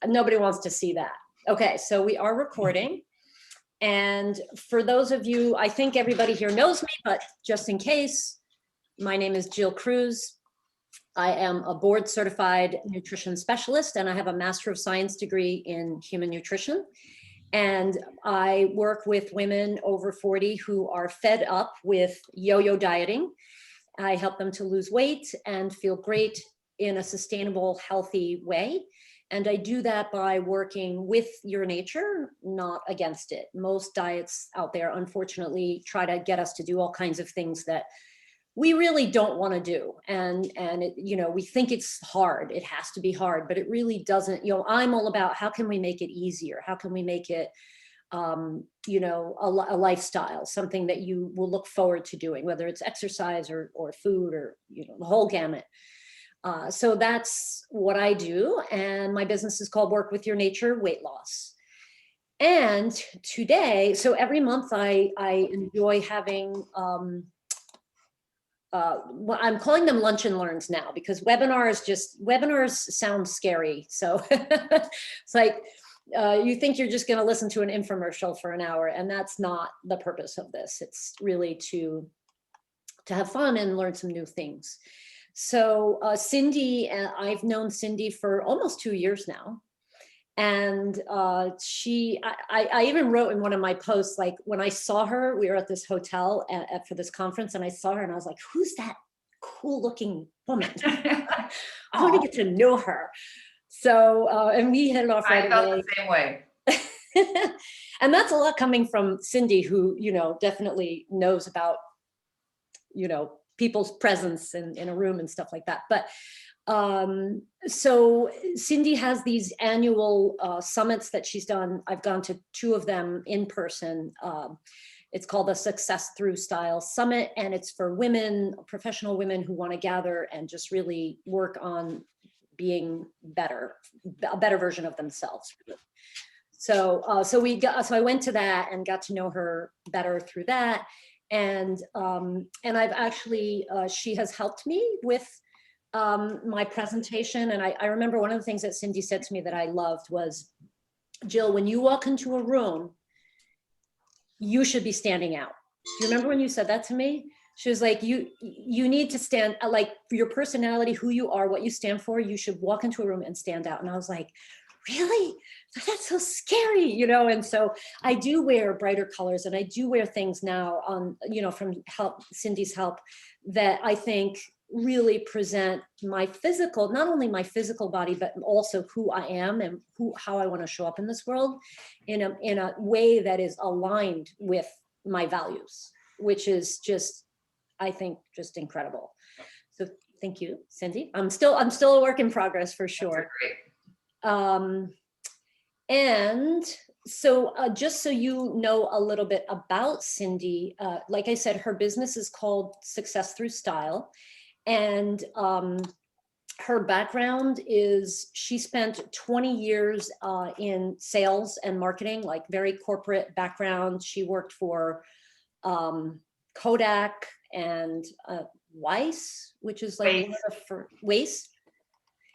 nobody wants to see that. Okay, so we are recording. And for those of you, I think everybody here knows me, but just in case, my name is Jill Cruz. I am a board certified nutrition specialist, and I have a Master of Science degree in human nutrition. And I work with women over 40 who are fed up with yo-yo dieting. I help them to lose weight and feel great in a sustainable, healthy way. And I do that by working with your nature, not against it. Most diets out there, unfortunately, try to get us to do all kinds of things that we really don't want to do. And it, we think it's hard. It has to be hard, but it really doesn't. I'm all about how can we make it easier? How can we make it, a lifestyle, something that you will look forward to doing, whether it's exercise or food or, the whole gamut. So that's what I do. And my business is called Work With Your Nature Weight Loss. And today, so every month I enjoy having, I'm calling them lunch and learns now, because webinars sound scary. So it's like, you think you're just going to listen to an infomercial for an hour, and that's not the purpose of this. It's really to have fun and learn some new things. So Cyndy, I've known Cyndy for almost 2 years now. And I even wrote in one of my posts, like when I saw her, we were at this hotel for this conference, and I saw her and I was like, who's that cool looking woman? I want to get to know her. So, and we hit it off right away. I felt the same way. And that's a lot coming from Cyndy, who, definitely knows about, people's presence in a room and stuff like that. But so Cyndy has these annual summits that she's done. I've gone to 2 of them in person. It's called the Success Through Style Summit, and it's for women, professional women who want to gather and just really work on being better, a better version of themselves. So I went to that and got to know her better through that. And I've actually, she has helped me with my presentation. And I remember one of the things that Cyndy said to me that I loved was, Jill, when you walk into a room, you should be standing out. Do you remember when you said that to me? She was like, you need to stand, like for your personality, who you are, what you stand for, you should walk into a room and stand out. And I was like, really? That's so scary, and so I do wear brighter colors, and I do wear things now on, from Cyndy's help, that I think really present my physical, not only my physical body, but also who I am and how I want to show up in this world in a way that is aligned with my values, which is just, I think, just incredible. So thank you, Cyndy. I'm still a work in progress for sure. And so just so you know a little bit about Cyndy, like I said, her business is called Success Through Style. And her background is she spent 20 years in sales and marketing, like very corporate background. She worked for Kodak and Weiss, which is like Weiss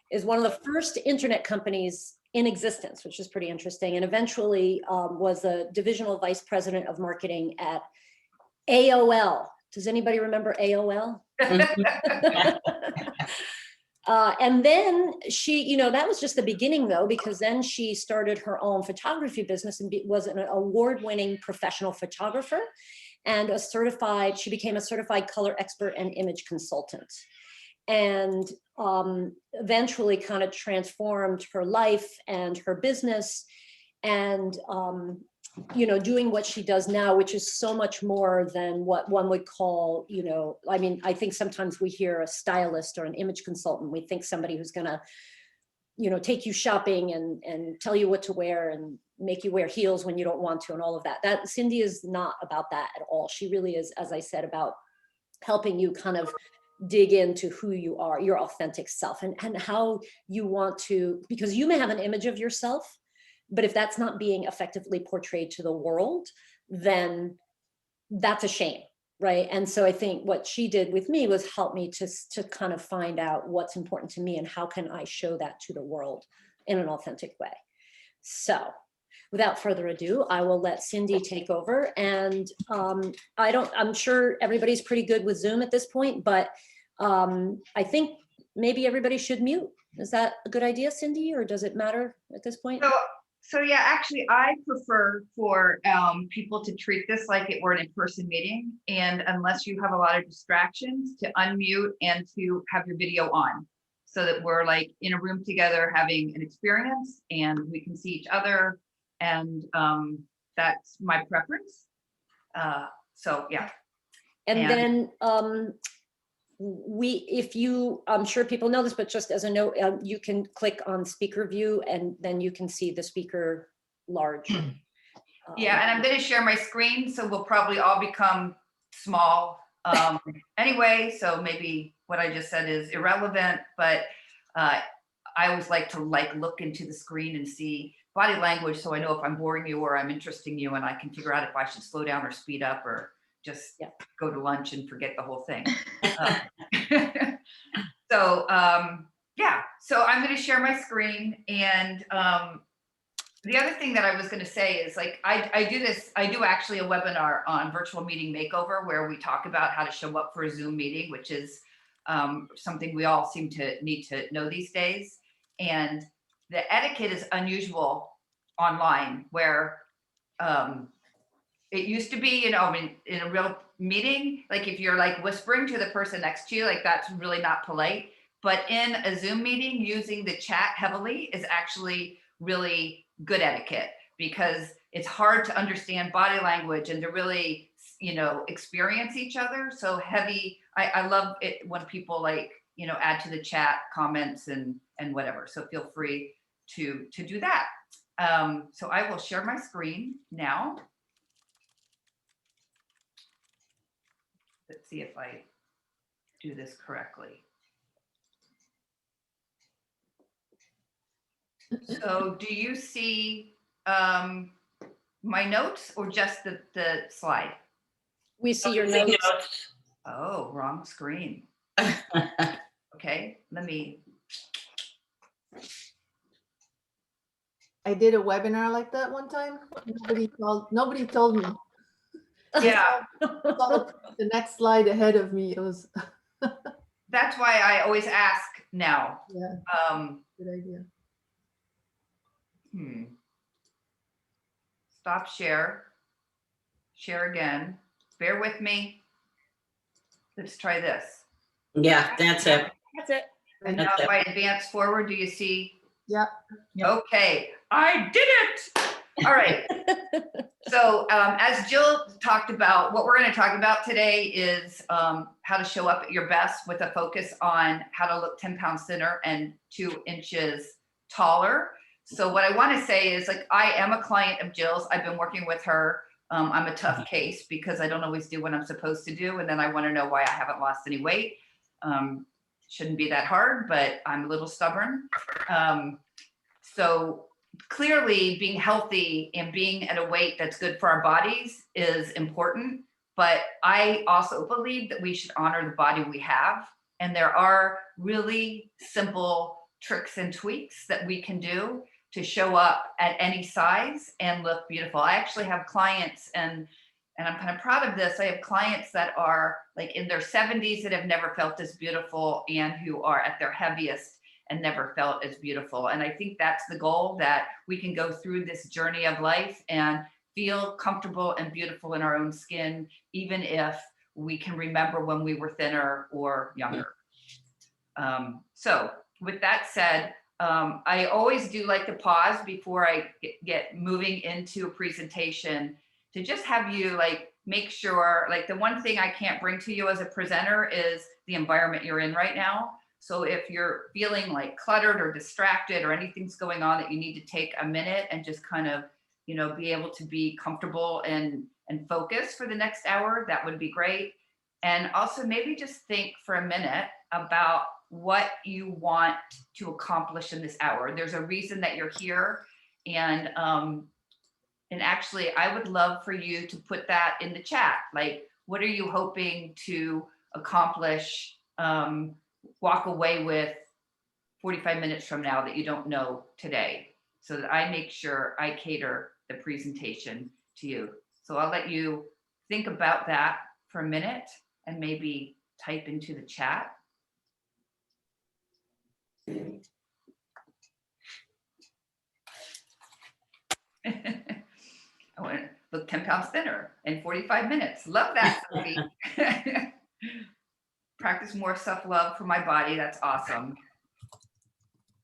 is one of the first internet companies in existence, which is pretty interesting. And eventually was a divisional vice president of marketing at AOL. Does anybody remember AOL? And then she, that was just the beginning though, because then she started her own photography business and was an award-winning professional photographer and she became a certified color expert and image consultant. And eventually kind of transformed her life and her business and, doing what she does now, which is so much more than what one would call, I think sometimes we hear a stylist or an image consultant, we think somebody who's gonna, take you shopping and tell you what to wear and make you wear heels when you don't want to and all of that. That Cyndy is not about that at all. She really is, as I said, about helping you kind of dig into who you are, your authentic self, and how you want to, because you may have an image of yourself, but if that's not being effectively portrayed to the world, then that's a shame, right? And so I think what she did with me was help me to kind of find out what's important to me and how can I show that to the world in an authentic way. So without further ado, I will let Cyndy take over. And I'm sure everybody's pretty good with Zoom at this point, but I think maybe everybody should mute. Is that a good idea, Cyndy, or does it matter at this point? So yeah, actually, I prefer for people to treat this like it were an in-person meeting, and unless you have a lot of distractions, to unmute and to have your video on, so that we're like in a room together having an experience and we can see each other, and that's my preference. So yeah. And then I'm sure people know this, but just as a note, you can click on speaker view and then you can see the speaker large. Yeah, and I'm going to share my screen, so we'll probably all become small anyway, so maybe what I just said is irrelevant, but I always like to look into the screen and see body language, so I know if I'm boring you or I'm interesting you, and I can figure out if I should slow down or speed up or just go to lunch and forget the whole thing. So yeah, so I'm going to share my screen, and the other thing that I was going to say is, like, I do actually a webinar on virtual meeting makeover where we talk about how to show up for a Zoom meeting, which is something we all seem to need to know these days. And the etiquette is unusual online, where it used to be, you know, I mean, in a real meeting, like if you're like whispering to the person next to you, like that's really not polite. But in a Zoom meeting, using the chat heavily is actually really good etiquette, because it's hard to understand body language and to really, you know, experience each other. So heavy, I love it when people, like, you know, add to the chat comments and whatever. So feel free to do that. So I will share my screen now. Let's see if I do this correctly. So do you see my notes or just the slide? We see your notes. Oh, wrong screen. Okay, let me. I did a webinar like that one time. Nobody told me. Yeah. The next slide ahead of me, it was. That's why I always ask now. Yeah. Good idea. Stop share. Share again. Bear with me. Let's try this. Yeah, that's it. That's it. And now if I advance forward, do you see? Yep. Okay, I did it. All right. So as Jill talked about, what we're going to talk about today is how to show up at your best, with a focus on how to look 10 pounds thinner and 2 inches taller. So what I want to say is, like, I am a client of Jill's. I've been working with her. I'm a tough case because I don't always do what I'm supposed to do. And then I want to know why I haven't lost any weight. Shouldn't be that hard, but I'm a little stubborn. So clearly being healthy and being at a weight that's good for our bodies is important. But I also believe that we should honor the body we have. And there are really simple tricks and tweaks that we can do to show up at any size and look beautiful. I actually have clients, and I'm kind of proud of this. I have clients that are like in their 70s that have never felt this beautiful, and who are at their heaviest and never felt as beautiful. And I think that's the goal, that we can go through this journey of life and feel comfortable and beautiful in our own skin, even if we can remember when we were thinner or younger. So with that said, I always do like to pause before I get moving into a presentation to just have you, like, make sure, like, the one thing I can't bring to you as a presenter is the environment you're in right now. So if you're feeling like cluttered or distracted or anything's going on that you need to take a minute and just kind of, you know, be able to be comfortable and focus for the next hour, that would be great. And also maybe just think for a minute about what you want to accomplish in this hour. There's a reason that you're here. And actually, I would love for you to put that in the chat. Like, what are you hoping to accomplish, walk away with 45 minutes from now that you don't know today, so that I make sure I cater the presentation to you. So I'll let you think about that for a minute and maybe type into the chat. I want to look 10 pounds thinner in 45 minutes. Love that, Sophie. Practice more self-love for my body. That's awesome.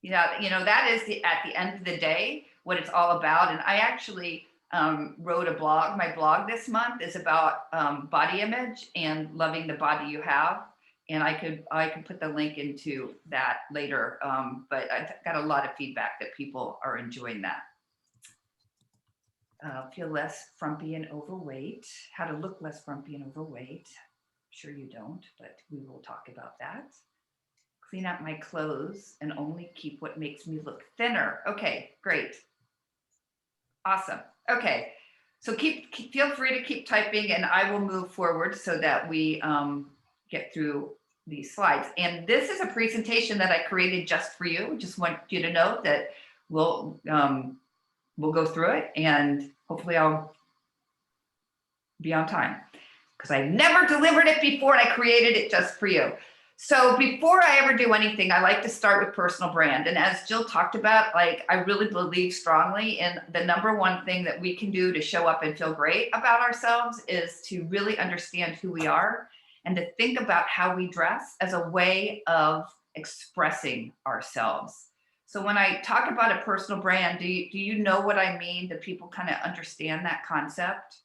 That is at the end of the day, what it's all about. And I actually wrote a blog. My blog this month is about body image and loving the body you have. And I could put the link into that later. But I got a lot of feedback that people are enjoying that. Feel less frumpy and overweight. How to look less frumpy and overweight. Sure you don't, but we will talk about that. Clean out my clothes and only keep what makes me look thinner. Okay, great. Awesome. Okay, so feel free to keep typing, and I will move forward so that we get through these slides. And this is a presentation that I created just for you. Just want you to know that we'll go through it, and hopefully I'll be on time, because I never delivered it before and I created it just for you. So before I ever do anything, I like to start with personal brand. And as Jill talked about, I really believe strongly in the number one thing that we can do to show up and feel great about ourselves is to really understand who we are and to think about how we dress as a way of expressing ourselves. So when I talk about a personal brand, do you know what I mean? Do people kind of understand that concept?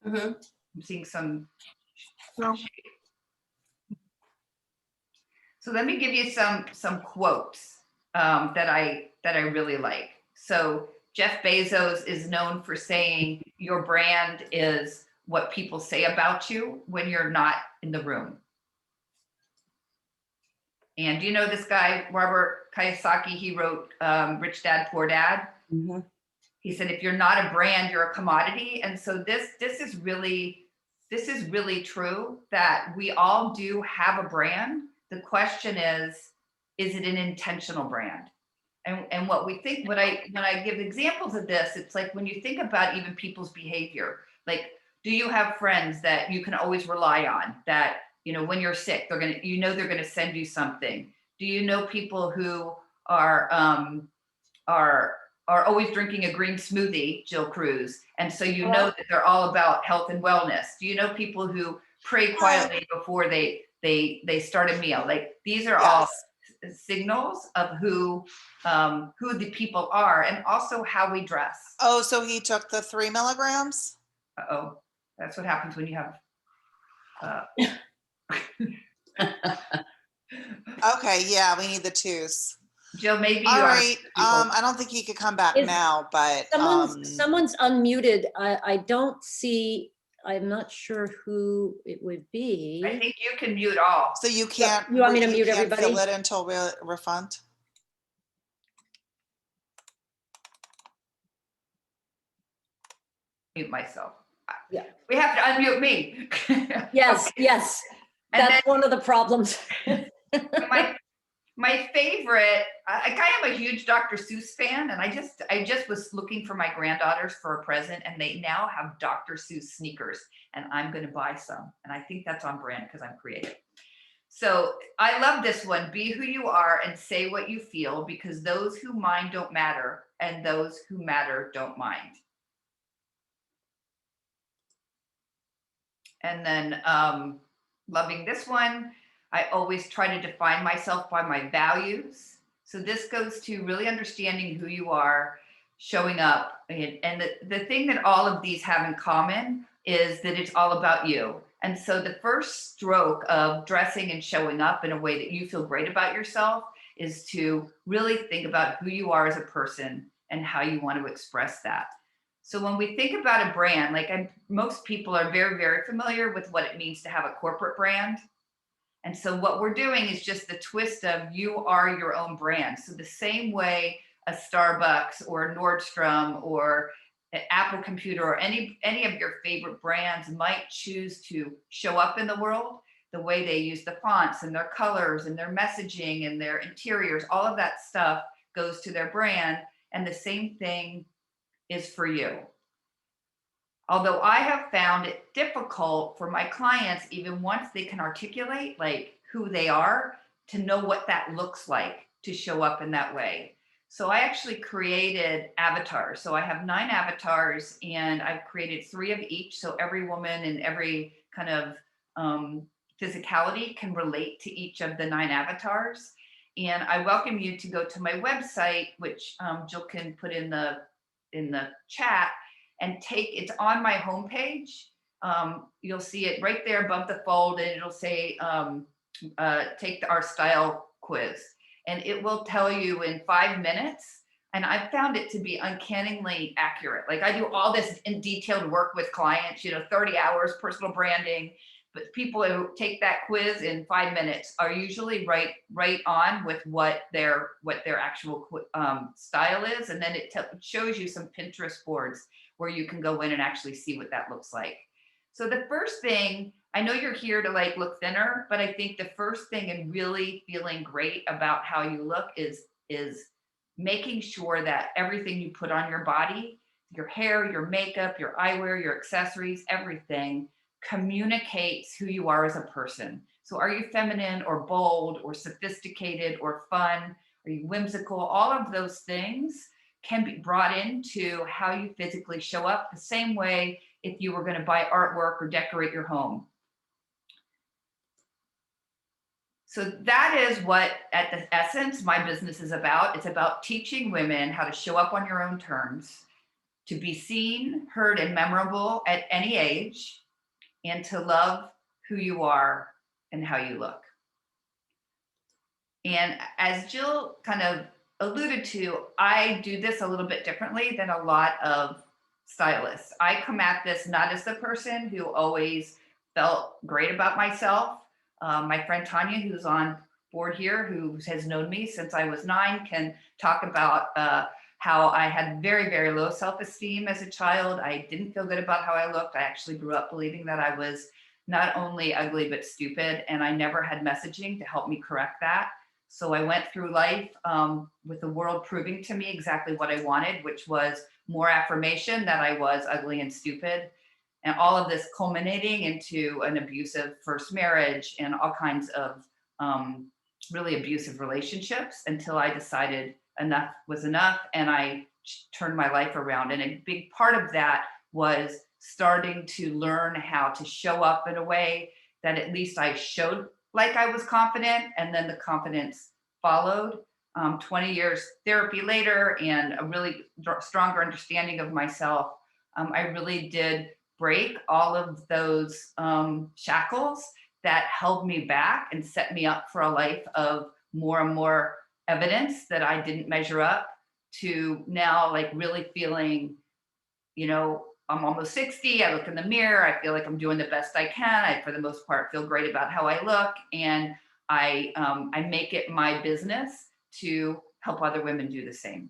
Mm-hmm. I'm seeing some. No. So let me give you some quotes that I really like. So Jeff Bezos is known for saying your brand is what people say about you when you're not in the room. And do you know this guy, Robert Kiyosaki? He wrote Rich Dad, Poor Dad. Mm-hmm. He said, if you're not a brand, you're a commodity. And so this is really true, that we all do have a brand. The question is it an intentional brand? And what we think, when I give examples of this, it's like when you think about even people's behavior, like, do you have friends that you can always rely on, that, when you're sick, they're gonna send you something? Do you know people who are always drinking a green smoothie, Jill Cruz, and so know that they're all about health and wellness? Do you know people who pray quietly before they start a meal? Like, these are all signals of who the people are, and also how we dress. Oh, so he took the 3 milligrams? Uh-oh, that's what happens when you have Okay, yeah, we need the 2s. Jill, maybe All you right. I don't think he could come back now, but Someone's unmuted. I don't see. I'm not sure who it would be. I think you can mute all. so you can't. You want me to mute can't everybody? Fill it until refund. Mute myself. Yeah. We have to unmute me. Yes, Okay. yes. And That's one of the problems. My favorite, I kind of am a huge Dr. Seuss fan, and I just was looking for my granddaughters for a present, and they now have Dr. Seuss sneakers, and I'm going to buy some. And I think that's on brand because I'm creative. So I love this one. Be who you are and say what you feel, because those who mind don't matter, and those who matter don't mind. And then loving this one, I always try to define myself by my values. So this goes to really understanding who you are, showing up. And the thing that all of these have in common is that it's all about you. And so the first stroke of dressing and showing up in a way that you feel great about yourself is to really think about who you are as a person and how you want to express that. So when we think about a brand, most people are very, very familiar with what it means to have a corporate brand. And so what we're doing is just the twist of you are your own brand. So the same way a Starbucks or Nordstrom or an Apple Computer or any of your favorite brands might choose to show up in the world, the way they use the fonts and their colors and their messaging and their interiors, all of that stuff goes to their brand. And the same thing is for you. Although I have found it difficult for my clients, even once they can articulate like who they are, to know what that looks like to show up in that way. So I actually created avatars. So I have 9 avatars and I've created 3 of each. So every woman and every kind of physicality can relate to each of the 9 avatars. And I welcome you to go to my website, which Jill can put in the chat, and it's on my homepage. You'll see it right there above the fold, and it'll say, take our style quiz. And it will tell you in 5 minutes. And I found it to be uncannily accurate. Like I do all this in detailed work with clients, 30 hours, personal branding, but people who take that quiz in 5 minutes are usually right on with what their actual style is. And then it shows you some Pinterest boards where you can go in and actually see what that looks like. So the first thing, I know you're here to like look thinner, but I think the first thing and really feeling great about how you look is making sure that everything you put on your body, your hair, your makeup, your eyewear, your accessories, everything communicates who you are as a person. So are you feminine or bold or sophisticated or fun? Are you whimsical? All of those things can be brought into how you physically show up, the same way if you were going to buy artwork or decorate your home. So that is what, at the essence, my business is about. It's about teaching women how to show up on your own terms, to be seen, heard, and memorable at any age, and to love who you are and how you look. And as Jill kind of alluded to, I do this a little bit differently than a lot of stylists. I come at this not as the person who always felt great about myself. My friend Tanya, who's on board here, who has known me since I was 9, can talk about how I had very, very low self-esteem as a child. I didn't feel good about how I looked. I actually grew up believing that I was not only ugly, but stupid. And I never had messaging to help me correct that. So I went through life with the world proving to me exactly what I wanted, which was more affirmation that I was ugly and stupid. And all of this culminating into an abusive first marriage and all kinds of really abusive relationships, until I decided enough was enough and I turned my life around. And a big part of that was starting to learn how to show up in a way that at least I showed like I was confident, and then the confidence followed. 20 years therapy later and a really stronger understanding of myself, I really did break all of those shackles that held me back and set me up for a life of more and more evidence that I didn't measure up, to now like really feeling, I'm almost 60. I look in the mirror. I feel like I'm doing the best I can. I, for the most part, feel great about how I look. And I make it my business to help other women do the same.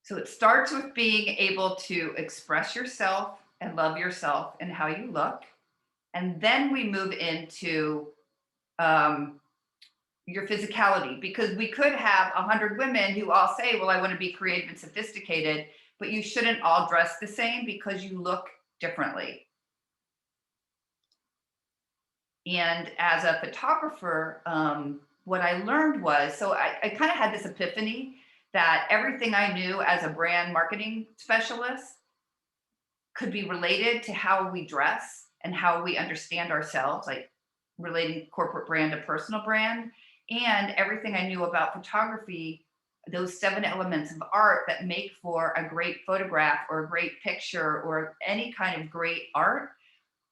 So it starts with being able to express yourself and love yourself and how you look. And then we move into your physicality, because we could have 100 women who all say, well, I want to be creative and sophisticated, but you shouldn't all dress the same because you look differently. And as a photographer, what I learned was, so I kind of had this epiphany that everything I knew as a brand marketing specialist could be related to how we dress and how we understand ourselves, like relating corporate brand to personal brand. And everything I knew about photography, those 7 elements of art that make for a great photograph or a great picture or any kind of great art,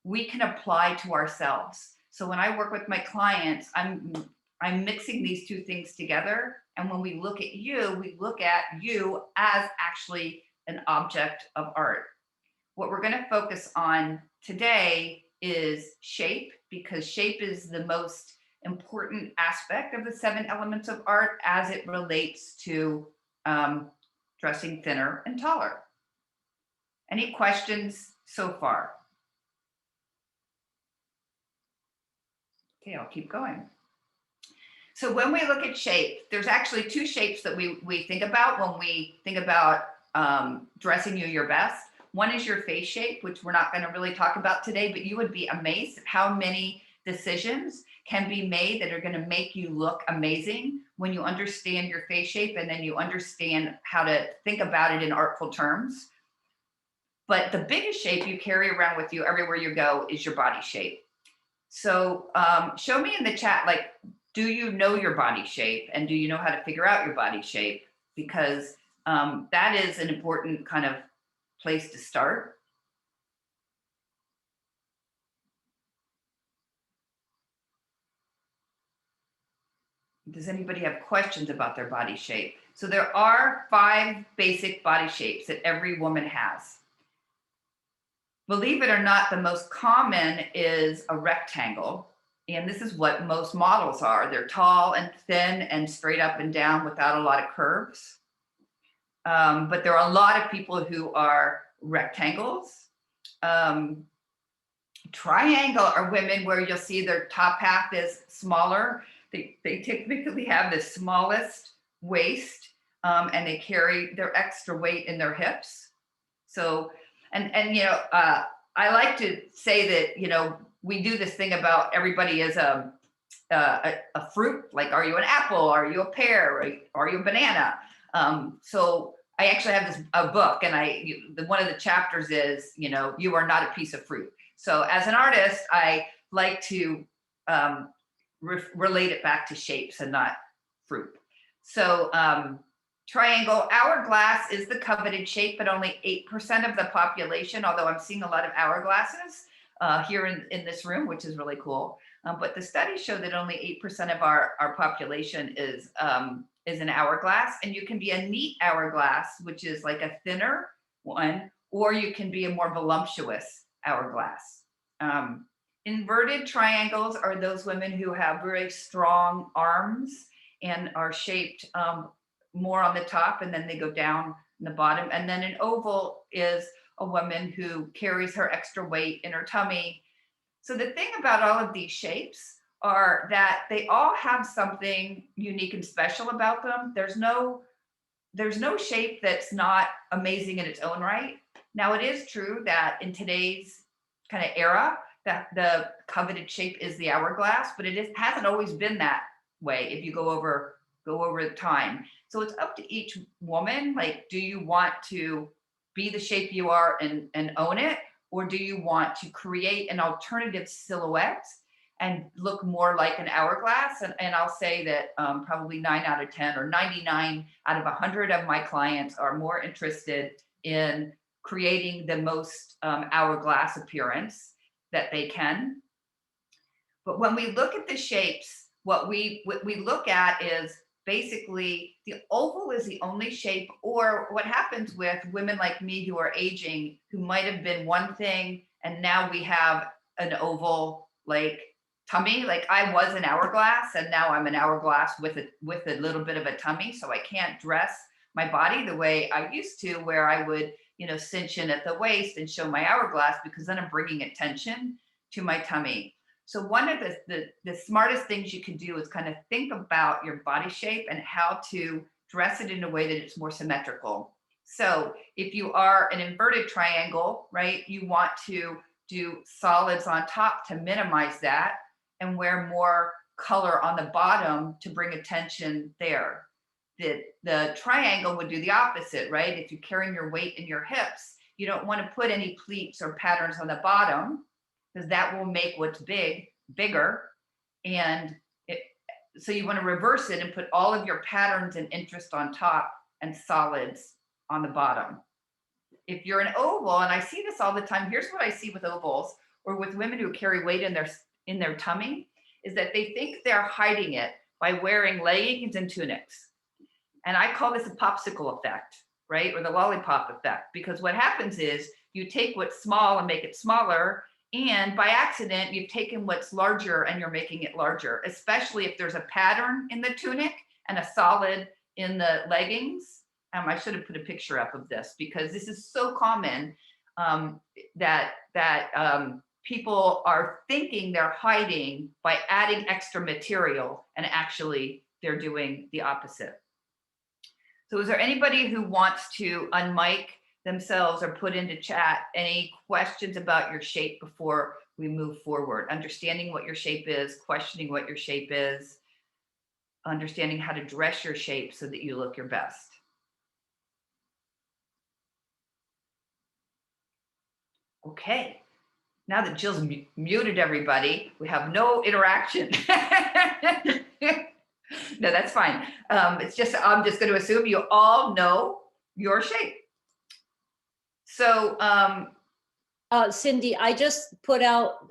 we can apply to ourselves. So when I work with my clients, I'm mixing these 2 things together. And when we look at you, we look at you as actually an object of art. What we're going to focus on today is shape, because shape is the most important aspect of the 7 elements of art as it relates to dressing thinner and taller. Any questions so far? Okay, I'll keep going. So when we look at shape, there's actually two shapes that we think about when we think about dressing you your best. One is your face shape, which we're not going to really talk about today, but you would be amazed at how many decisions can be made that are going to make you look amazing when you understand your face shape and then you understand how to think about it in artful terms. But the biggest shape you carry around with you everywhere you go is your body shape. So show me in the chat, like, do you know your body shape and do you know how to figure out your body shape? Because that is an important kind of place to start. Does anybody have questions about their body shape? So there are 5 basic body shapes that every woman has. Believe it or not, the most common is a rectangle. And this is what most models are. They're tall and thin and straight up and down without a lot of curves. But there are a lot of people who are rectangles. Triangle are women where you'll see their top half is smaller. They typically have the smallest waist, and they carry their extra weight in their hips. So, and you know, I like to say that, you know, we do this thing about everybody is a fruit. Like, are you an apple? Are you a pear? Are you a banana? So I actually have a book, and one of the chapters is, you know, you are not a piece of fruit. So as an artist, I like to relate it back to shapes and not fruit. So triangle, hourglass is the coveted shape, but only 8% of the population, although I'm seeing a lot of hourglasses here in this room, which is really cool. But the studies show that only 8% of our population is an hourglass, and you can be a neat hourglass, which is like a thinner one, or you can be a more voluptuous hourglass. Inverted triangles are those women who have very strong arms and are shaped more on the top, and then they go down in the bottom. And then an oval is a woman who carries her extra weight in her tummy. So the thing about all of these shapes are that they all have something unique and special about them. There's no shape that's not amazing in its own right. Now, it is true that in today's kind of era, that the coveted shape is the hourglass, but hasn't always been that way if you go over time. So it's up to each woman. Like, do you want to be the shape you are and own it? Or do you want to create an alternative silhouette and look more like an hourglass? And I'll say that probably 9 out of 10 or 99 out of 100 of my clients are more interested in creating the most hourglass appearance that they can. But when we look at the shapes, what we look at is basically the oval is the only shape, or what happens with women like me who are aging, who might have been one thing, and now we have an oval like tummy. Like, I was an hourglass, and now I'm an hourglass with a little bit of a tummy. So I can't dress my body the way I used to, where I would, you know, cinch in at the waist and show my hourglass, because then I'm bringing attention to my tummy. So one of the smartest things you can do is kind of think about your body shape and how to dress it in a way that it's more symmetrical. So if you are an inverted triangle, right, you want to do solids on top to minimize that and wear more color on the bottom to bring attention there. The triangle would do the opposite, right? If you're carrying your weight in your hips, you don't want to put any pleats or patterns on the bottom, because that will make what's bigger. And so you want to reverse it and put all of your patterns and interest on top and solids on the bottom. If you're an oval, and I see this all the time, here's what I see with ovals or with women who carry weight in their tummy, is that they think they're hiding it by wearing leggings and tunics. And I call this a popsicle effect, right? Or the lollipop effect, because what happens is you take what's small and make it smaller, and by accident, you've taken what's larger and you're making it larger, especially if there's a pattern in the tunic and a solid in the leggings. I should have put a picture up of this, because this is so common that people are thinking they're hiding by adding extra material, and actually they're doing the opposite. So is there anybody who wants to unmic themselves or put into chat any questions about your shape before we move forward? Understanding what your shape is, questioning what your shape is, understanding how to dress your shape so that you look your best. Okay, now that Jill's muted everybody, we have no interaction. No, that's fine. It's just, I'm just going to assume you all know your shape. So, Cyndy, I just put out,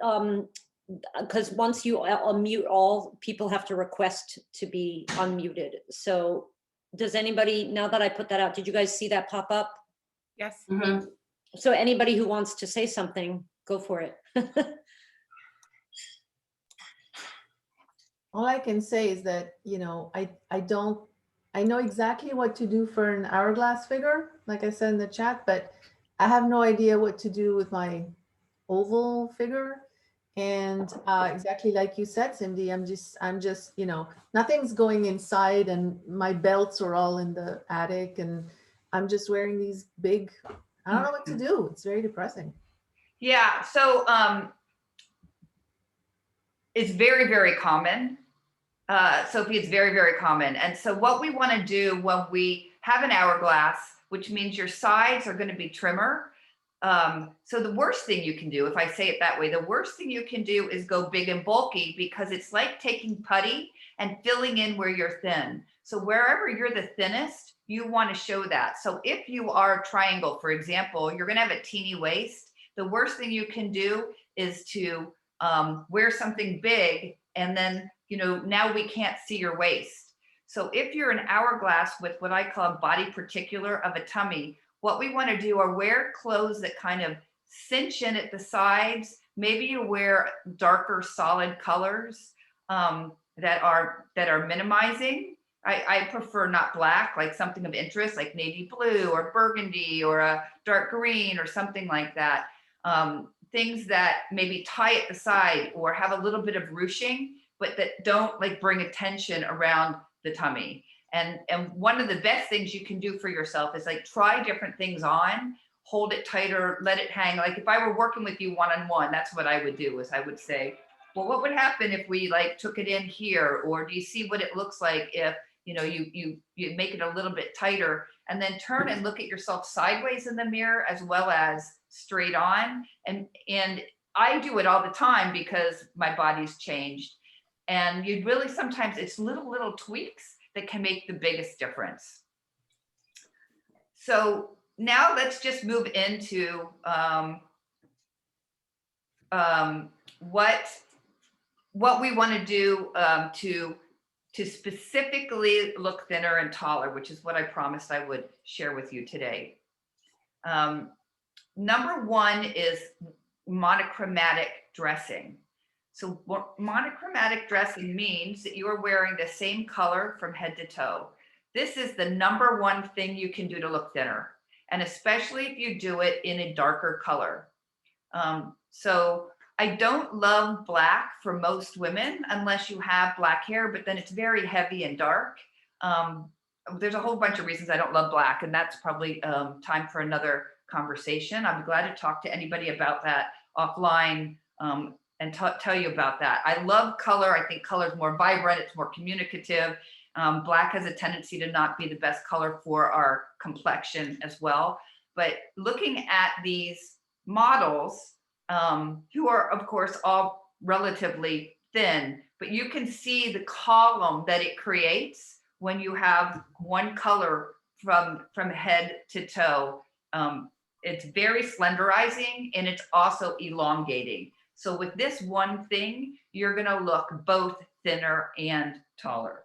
because once you unmute all, people have to request to be unmuted. So does anybody, now that I put that out, did you guys see that pop up? Yes. Mhm. So anybody who wants to say something, go for it. All I can say is that, you know, I know exactly what to do for an hourglass figure, like I said in the chat, but I have no idea what to do with my oval figure. And exactly like you said, Cyndy, I'm just, you know, nothing's going inside, and my belts are all in the attic, and I'm just wearing these big, I don't know what to do. It's very depressing. yeah, so it's very, very common. Sophie, it's very, very common. And so what we want to do when we have an hourglass, which means your sides are going to be trimmer. So the worst thing you can do, if I say it that way, the worst thing you can do is go big and bulky, because it's like taking putty and filling in where you're thin. So wherever you're the thinnest, you want to show that. So if you are a triangle, for example, you're going to have a teeny waist. The worst thing you can do is to wear something big, and then, you know, now we can't see your waist. So if you're an hourglass with what I call a body particular of a tummy, what we want to do are wear clothes that kind of cinch in at the sides. Maybe you wear darker solid colors that are minimizing. I prefer not black, like something of interest, like navy blue or burgundy or a dark green or something like that. Things that maybe tie at the side or have a little bit of ruching, but that don't like bring attention around the tummy. And one of the best things you can do for yourself is like try different things on, hold it tighter, let it hang. Like if I were working with you one-on-one, that's what I would do, is I would say, well, what would happen if we like took it in here? Or do you see what it looks like if, you know, you make it a little bit tighter, and then turn and look at yourself sideways in the mirror as well as straight on. And I do it all the time because my body's changed. And you really, sometimes it's little tweaks that can make the biggest difference. So now let's just move into what we want to do to specifically look thinner and taller, which is what I promised I would share with you today. Number one is monochromatic dressing. So monochromatic dressing means that you are wearing the same color from head to toe. This is the number one thing you can do to look thinner, and especially if you do it in a darker color. So I don't love black for most women unless you have black hair, but then it's very heavy and dark. There's a whole bunch of reasons I don't love black, and that's probably time for another conversation. I'm glad to talk to anybody about that offline and tell you about that. I love color. I think color is more vibrant. It's more communicative. Black has a tendency to not be the best color for our complexion as well. But looking at these models, who are, of course, all relatively thin, but you can see the column that it creates when you have one color from head to toe. It's very slenderizing, and it's also elongating. So with this one thing, you're going to look both thinner and taller.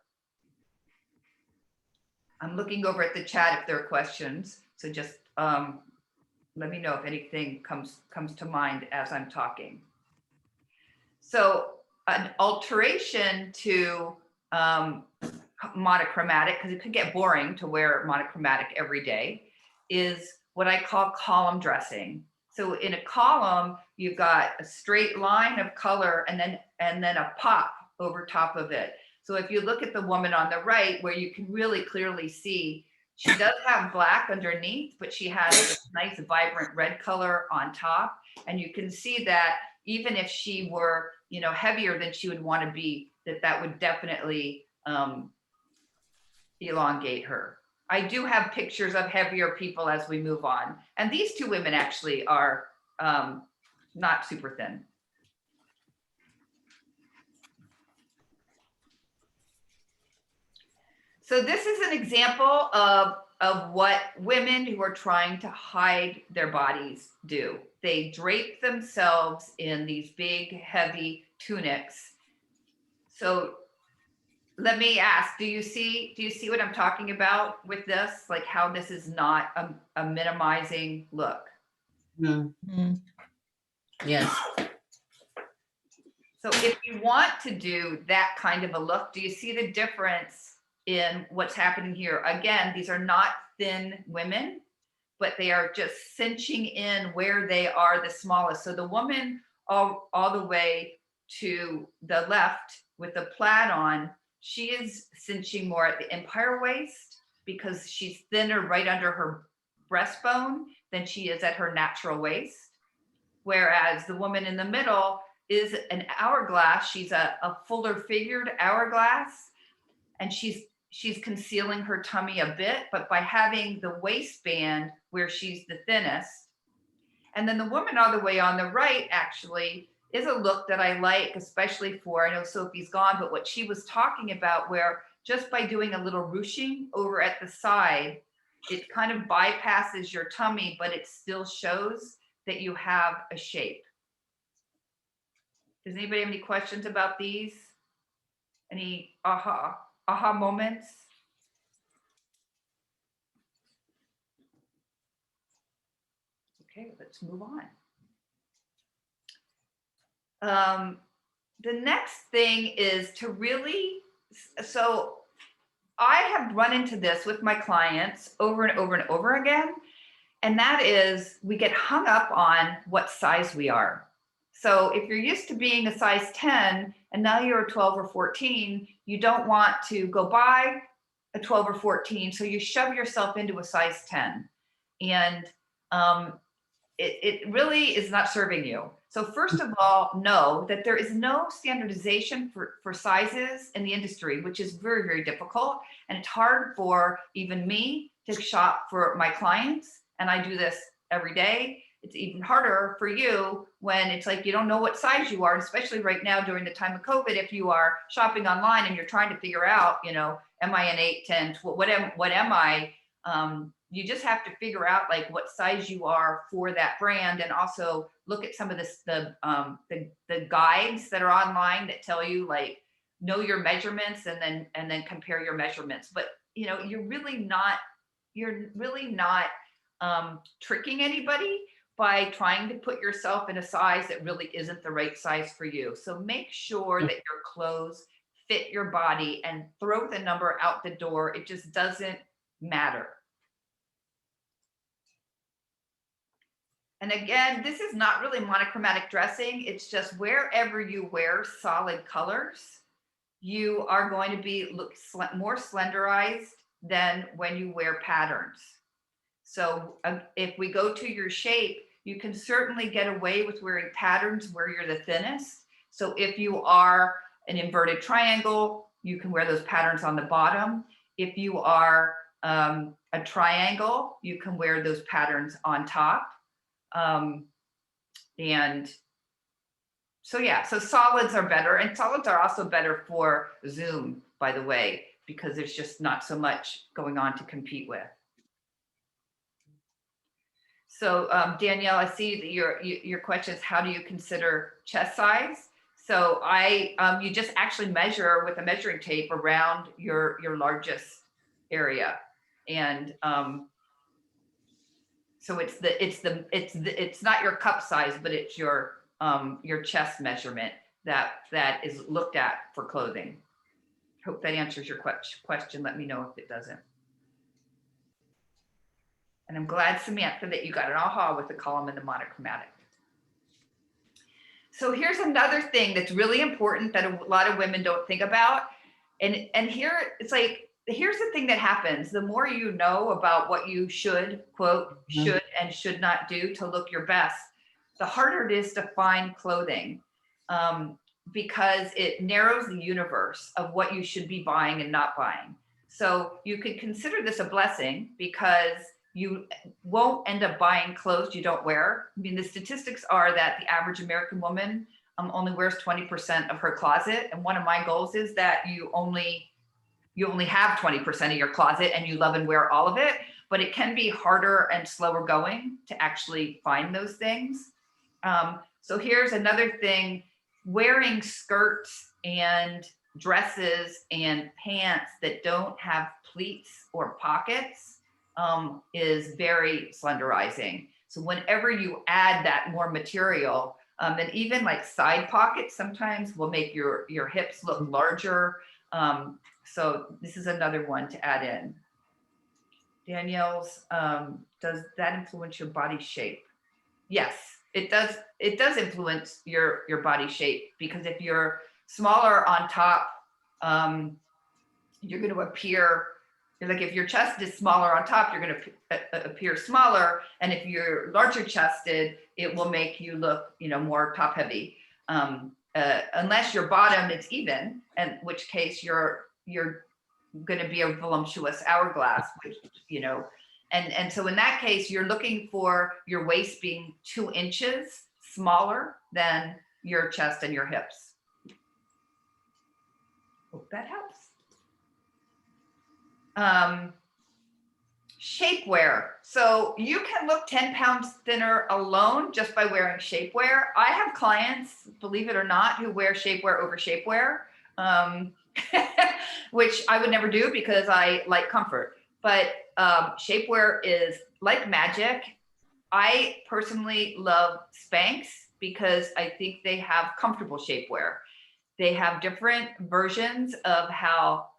I'm looking over at the chat if there are questions. So just let me know if anything comes to mind as I'm talking. So an alteration to monochromatic, because it could get boring to wear monochromatic every day, is what I call column dressing. So in a column, you've got a straight line of color and then a pop over top of it. So if you look at the woman on the right, where you can really clearly see, she does have black underneath, but she has this nice vibrant red color on top. And you can see that even if she were, you know, heavier than she would want to be, that would definitely elongate her. I do have pictures of heavier people as we move on. And these two women actually are not super thin. So this is an example of what women who are trying to hide their bodies do. They drape themselves in these big, heavy tunics. So let me ask, do you see what I'm talking about with this? Like how this is not a minimizing look. Yes. So if you want to do that kind of a look, do you see the difference in what's happening here? Again, these are not thin women, but they are just cinching in where they are the smallest. So the woman all the way to the left with the plaid on, she is cinching more at the empire waist because she's thinner right under her breastbone than she is at her natural waist. Whereas the woman in the middle is an hourglass. She's a fuller figured hourglass, and she's concealing her tummy a bit, but by having the waistband where she's the thinnest. And then the woman all the way on the right actually is a look that I like, especially for, I know Sophie's gone, but what she was talking about, where just by doing a little ruching over at the side, it kind of bypasses your tummy, but it still shows that you have a shape. Does anybody have any questions about these? Any aha moments? Okay, let's move on. The next thing is to really, so I have run into this with my clients over and over and over again, and that is we get hung up on what size we are. So if you're used to being a size 10 and now you're a 12 or 14, you don't want to go buy a 12 or 14, so you shove yourself into a size 10. And it really is not serving you. So first of all, know that there is no standardization for sizes in the industry, which is very, very difficult. And it's hard for even me to shop for my clients. And I do this every day. It's even harder for you when it's like you don't know what size you are, especially right now during the time of COVID. If you are shopping online and you're trying to figure out, you know, am I an 8, 10, 12, what am I? You just have to figure out like what size you are for that brand, and also look at some of the guides that are online that tell you like know your measurements and then compare your measurements. But you know, you're really not tricking anybody by trying to put yourself in a size that really isn't the right size for you. So make sure that your clothes fit your body and throw the number out the door. It just doesn't matter. And again, this is not really monochromatic dressing. It's just wherever you wear solid colors, you are going to be more slenderized than when you wear patterns. So if we go to your shape, you can certainly get away with wearing patterns where you're the thinnest. So if you are an inverted triangle, you can wear those patterns on the bottom. If you are a triangle, you can wear those patterns on top. And so, yeah, so solids are better, and solids are also better for Zoom, by the way, because there's just not so much going on to compete with. So Danielle, I see that your question is, how do you consider chest size? So you just actually measure with a measuring tape around your largest area. And so it's not your cup size, but it's your chest measurement that is looked at for clothing. Hope that answers your question. Let me know if it doesn't. And I'm glad, Samantha, that you got an aha with the column and the monochromatic. So here's another thing that's really important that a lot of women don't think about. And here it's like, here's the thing that happens. The more you know about what you should, quote, should and should not do to look your best, the harder it is to find clothing, because it narrows the universe of what you should be buying and not buying. So you could consider this a blessing because you won't end up buying clothes you don't wear. I mean, the statistics are that the average American woman only wears 20% of her closet. And one of my goals is that you only have 20% of your closet and you love and wear all of it, but it can be harder and slower going to actually find those things. So here's another thing, wearing skirts and dresses and pants that don't have pleats or pockets is very slenderizing. So whenever you add that more material, and even like side pockets sometimes will make your hips look larger. So this is another one to add in. Danielle's, does that influence your body shape? Yes, it does. It does influence your body shape, because if you're smaller on top, you're going to appear like, if your chest is smaller on top, you're going to appear smaller. And if you're larger chested, it will make you look, more top heavy. Unless your bottom is even, in which case you're going to be a voluptuous hourglass, which, and so in that case, you're looking for your waist being 2 inches smaller than your chest and your hips. Hope that helps. Shapewear. So you can look 10 pounds thinner alone just by wearing shapewear. I have clients, believe it or not, who wear shapewear over shapewear, which I would never do because I like comfort. But shapewear is like magic. I personally love Spanx because I think they have comfortable shapewear. They have different versions of how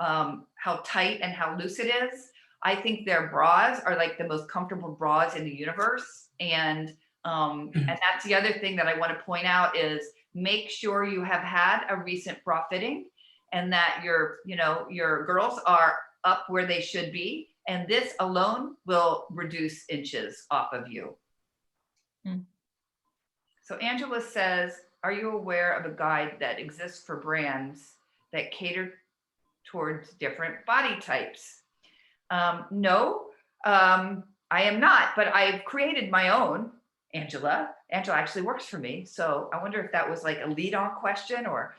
tight and how loose it is. I think their bras are like the most comfortable bras in the universe. And that's the other thing that I want to point out is make sure you have had a recent bra fitting and that your girls are up where they should be. And this alone will reduce inches off of you. So Angela says, are you aware of a guide that exists for brands that cater towards different body types? No, I am not, but I've created my own, Angela. Angela actually works for me. So I wonder if that was like a lead-on question or,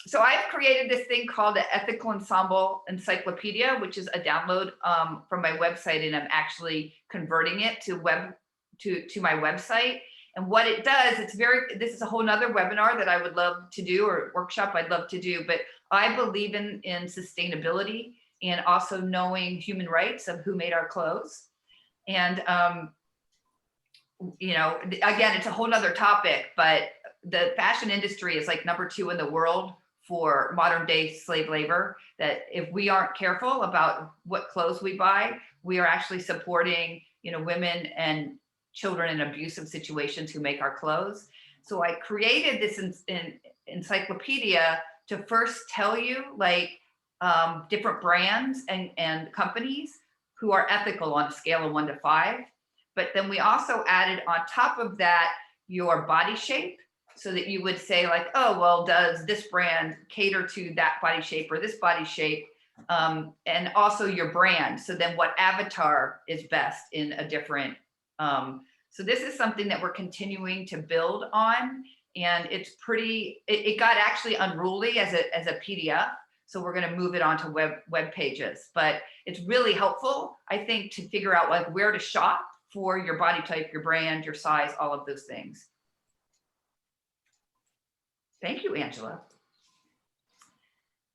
so I've created this thing called the Ethical Ensemble Encyclopedia, which is a download from my website, and I'm actually converting it to my website. And what it does, this is a whole nother webinar that I would love to do, or workshop I'd love to do, but I believe in sustainability and also knowing human rights of who made our clothes. And, again, it's a whole nother topic, but the fashion industry is like #2 in the world for modern day slave labor, that if we aren't careful about what clothes we buy, we are actually supporting, women and children in abusive situations who make our clothes. So I created this encyclopedia to first tell you different brands and companies who are ethical on a scale of 1 to 5. But then we also added on top of that your body shape, so that you would say oh, well, does this brand cater to that body shape or this body shape? And also your brand. So then what avatar is best in a different, so this is something that we're continuing to build on, and it's it got actually unruly as a PDF. So we're going to move it onto web pages, but it's really helpful, I think, to figure out where to shop for your body type, your brand, your size, all of those things. Thank you, Angela.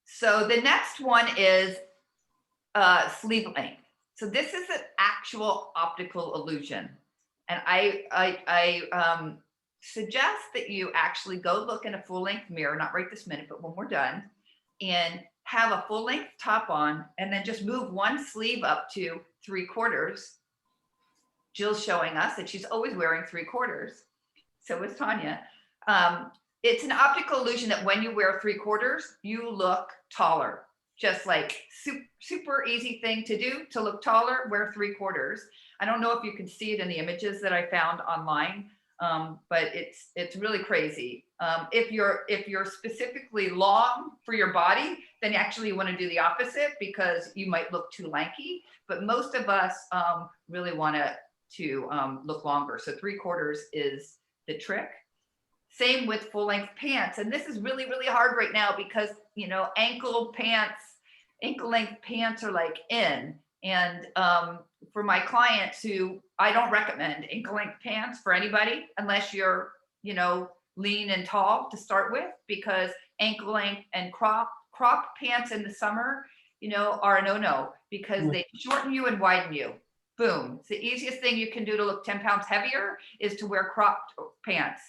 So the next one is sleeve length. So this is an actual optical illusion. And I suggest that you actually go look in a full length mirror, not right this minute, but when we're done, and have a full length top on and then just move one sleeve up to 3/4. Jill's showing us that she's always wearing 3/4. So is Tanya. It's an optical illusion that when you wear 3/4, you look taller. Just like super easy thing to do to look taller, wear 3/4. I don't know if you can see it in the images that I found online, but it's really crazy. If you're specifically long for your body, then actually you want to do the opposite because you might look too lanky. But most of us really want to look longer. So 3/4 is the trick. Same with full length pants. And this is really, really hard right now because, you know, ankle length pants are like in. And for my clients who, I don't recommend ankle length pants for anybody unless you're, you know, lean and tall to start with, because ankle length and crop pants in the summer, you know, are a no-no because they shorten you and widen you. Boom. It's the easiest thing you can do to look 10 pounds heavier is to wear cropped pants.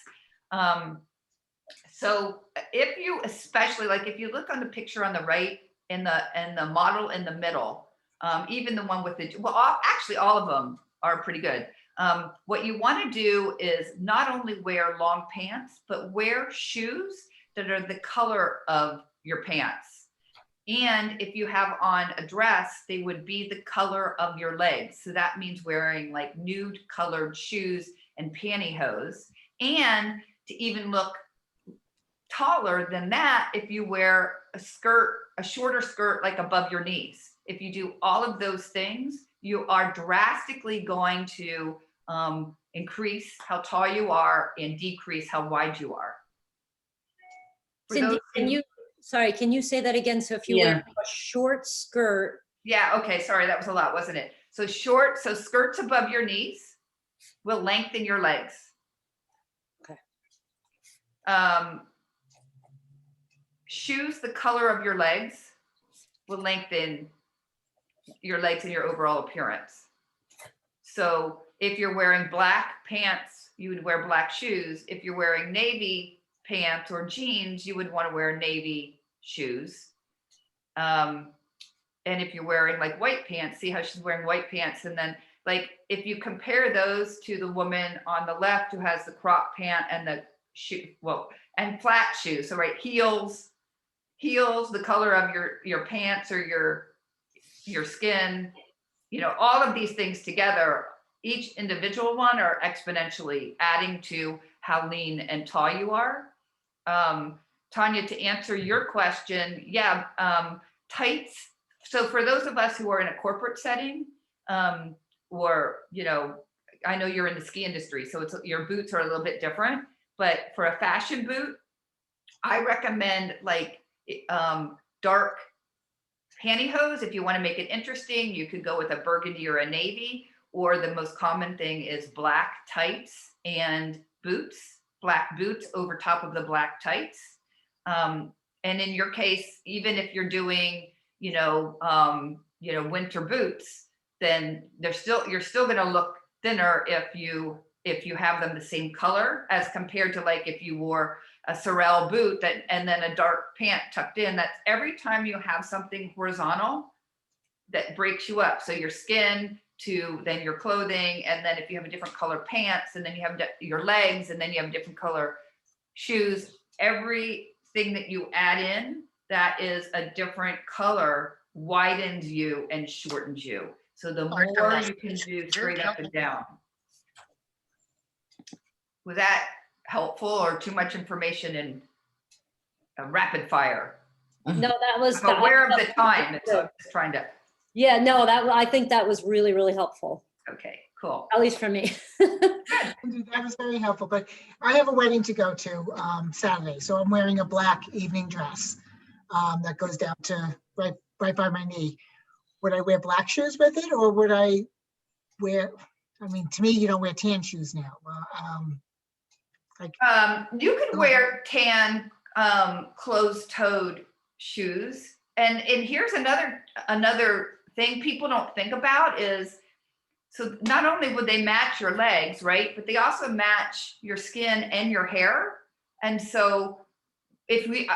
So if you, especially like if you look on the picture on the right and the model in the middle, even the one with the, well, actually all of them are pretty good. What you want to do is not only wear long pants, but wear shoes that are the color of your pants. And if you have on a dress, they would be the color of your legs. So that means wearing like nude colored shoes and pantyhose. And to even look taller than that, if you wear a skirt, a shorter skirt, like above your knees. If you do all of those things, you are drastically going to increase how tall you are and decrease how wide you are. Cyndy, can you say that again? So if you wear a short skirt. Yeah, okay, sorry, that was a lot, wasn't it? So skirts above your knees will lengthen your legs. Okay. Shoes the color of your legs will lengthen your legs and your overall appearance. So if you're wearing black pants, you would wear black shoes. If you're wearing navy pants or jeans, you would want to wear navy shoes. And if you're wearing like white pants, see how she's wearing white pants. And then like, if you compare those to the woman on the left who has the crop pant and the shoe, well, and flat shoes. So right, heels, the color of your pants or your skin, you know, all of these things together, each individual one are exponentially adding to how lean and tall you are. Tanya, to answer your question, tights. So for those of us who are in a corporate setting, or, you know, I know you're in the ski industry, so your boots are a little bit different, but for a fashion boot, I recommend like dark pantyhose. If you want to make it interesting, you could go with a burgundy or a navy, or the most common thing is black tights and boots, black boots over top of the black tights. And in your case, even if you're doing, winter boots, then you're still going to look thinner if you have them the same color as compared to like if you wore a Sorel boot and then a dark pant tucked in. That's every time you have something horizontal that breaks you up. So your skin to then your clothing, and then if you have a different color pants, and then you have your legs, and then you have different color shoes, everything that you add in that is a different color widens you and shortens you. So the more you can do straight up and down. Was that helpful or too much information in a rapid fire? No, that was I'm aware of the time. It's just trying to. Yeah, no, I think that was really, really helpful. Okay, cool. At least for me. That was very helpful, but I have a wedding to go to Saturday, so I'm wearing a black evening dress that goes down to right by my knee. Would I wear black shoes with it, or would I wear? I mean, to me, you don't wear tan shoes now. You could wear tan closed-toed shoes, and here's another thing people don't think about is, so not only would they match your legs, right, but they also match your skin and your hair. And so